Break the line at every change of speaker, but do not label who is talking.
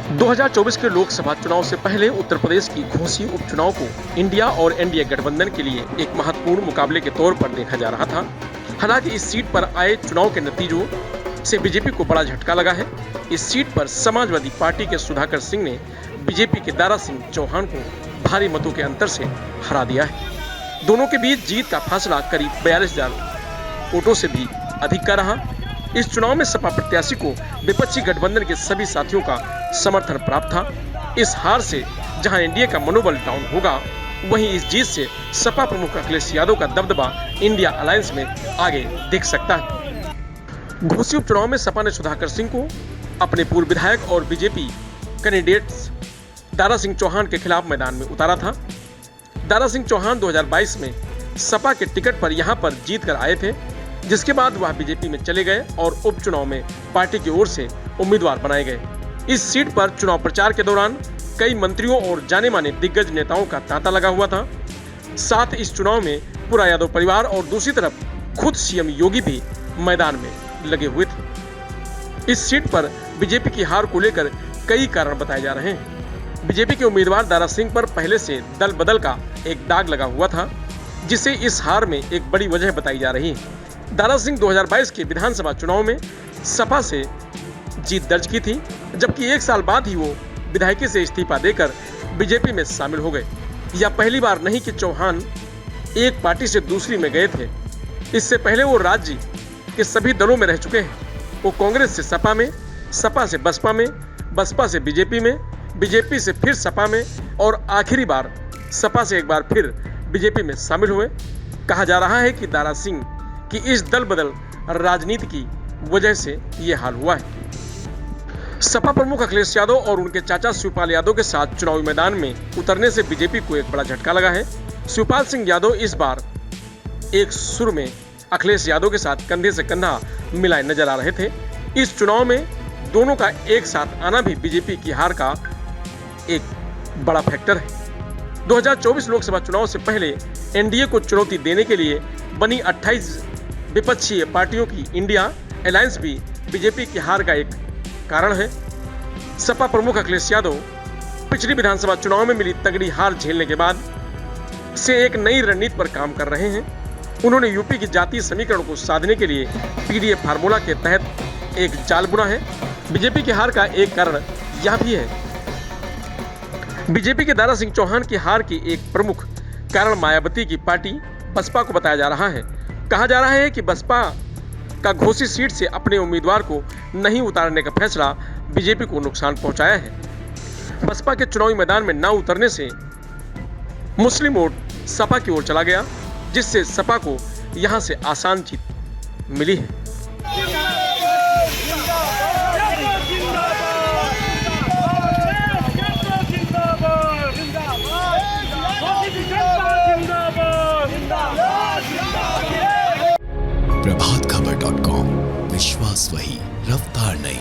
2024 के लोकसभा चुनाव से पहले उत्तर प्रदेश की घोसी उपचुनाव को इंडिया और एनडीए गठबंधन के लिए एक महत्वपूर्ण मुकाबले के तौर पर देखा जा रहा था। हालांकि इस सीट पर आए चुनाव के नतीजों से बीजेपी को बड़ा झटका लगा है। इस सीट पर समाजवादी पार्टी के सुधाकर सिंह ने बीजेपी के दारा सिंह चौहान को भारी मतों के अंतर से हरा दिया है। दोनों के बीच जीत का फासला करीब 42,000 वोटों से भी अधिक का रहा। इस चुनाव में सपा प्रत्याशी को विपक्षी गठबंधन के सभी साथियों का समर्थन प्राप्त था। इस हार से जहां एनडीए का मनोबल डाउन होगा, वहीं इस जीत से सपा प्रमुख अखिलेश यादव का दबदबा इंडिया अलायंस में आगे दिख सकता है। घोसी उपचुनाव में सपा ने सुधाकर सिंह को अपने पूर्व विधायक और बीजेपी कैंडिडेट्स दारा सिंह चौहान के खिलाफ मैदान में उतारा था। दारा सिंह चौहान 2022 में सपा के टिकट पर यहां पर जीत कर आए थे, जिसके बाद वह बीजेपी में चले गए और उपचुनाव में पार्टी की ओर से उम्मीदवार बनाए गए। इस सीट पर चुनाव प्रचार के दौरान कई मंत्रियों और जाने माने दिग्गज नेताओं का तांता लगा हुआ था। साथ इस चुनाव में पूरा यादव परिवार और दूसरी तरफ खुद सीएम योगी भी मैदान में लगे हुए थे। इस सीट पर बीजेपी की हार को लेकर कई कारण बताए जा रहे हैं। बीजेपी के उम्मीदवार दारा सिंह पर पहले से दल बदल का एक दाग लगा हुआ था, जिसे इस हार में एक बड़ी वजह बताई जा रही है। दारा सिंह 2022 के विधानसभा चुनाव में सपा से जीत दर्ज की थी, जबकि एक साल बाद ही वो विधायकी से इस्तीफा देकर बीजेपी में शामिल हो गए। यह पहली बार नहीं कि चौहान एक पार्टी से दूसरी में गए थे। इससे पहले वो राज्य के सभी दलों में रह चुके हैं। वो कांग्रेस से सपा में, सपा से बसपा में, बसपा से बीजेपी में, बीजेपी से फिर सपा में और आखिरी बार सपा से एक बार फिर बीजेपी में शामिल हुए। कहा जा रहा है कि दारा सिंह कि इस दल बदल राजनीति की वजह से ये हाल हुआ है। सपा प्रमुख अखिलेश यादव और उनके चाचा शिवपाल यादव के साथ चुनावी मैदान में उतरने से बीजेपी को एक बड़ा झटका लगा है। शिवपाल सिंह यादव इस बार एक सुर में अखिलेश यादव के साथ कंधे से कंधा मिलाए नजर आ रहे थे। इस चुनाव में दोनों का एक साथ आना भी बीजेपी की हार का एक बड़ा फैक्टर है। 2024 लोकसभा चुनाव से पहले एनडीए को चुनौती देने के लिए बनी 28 विपक्षी पार्टियों की इंडिया अलायंस भी बीजेपी की हार का एक कारण है। सपा प्रमुख अखिलेश यादव पिछली विधानसभा चुनाव में मिली तगड़ी हार झेलने के बाद से एक नई रणनीति पर काम कर रहे हैं। उन्होंने यूपी की जातीय समीकरण को साधने के लिए पीडीएफ फार्मूला के तहत एक जाल बुना है। बीजेपी की हार का एक कारण यह भी है। बीजेपी के दारा सिंह चौहान की हार की एक प्रमुख कारण मायावती की पार्टी बसपा को बताया जा रहा है। कहा जा रहा है कि बसपा का घोसी सीट से अपने उम्मीदवार को नहीं उतारने का फैसला बीजेपी को नुकसान पहुंचाया है। बसपा के चुनावी मैदान में न उतरने से मुस्लिम वोट सपा की ओर चला गया, जिससे सपा को यहां से आसान जीत मिली है।
प्रभातखबर.com, विश्वास वही, रफ्तार नहीं।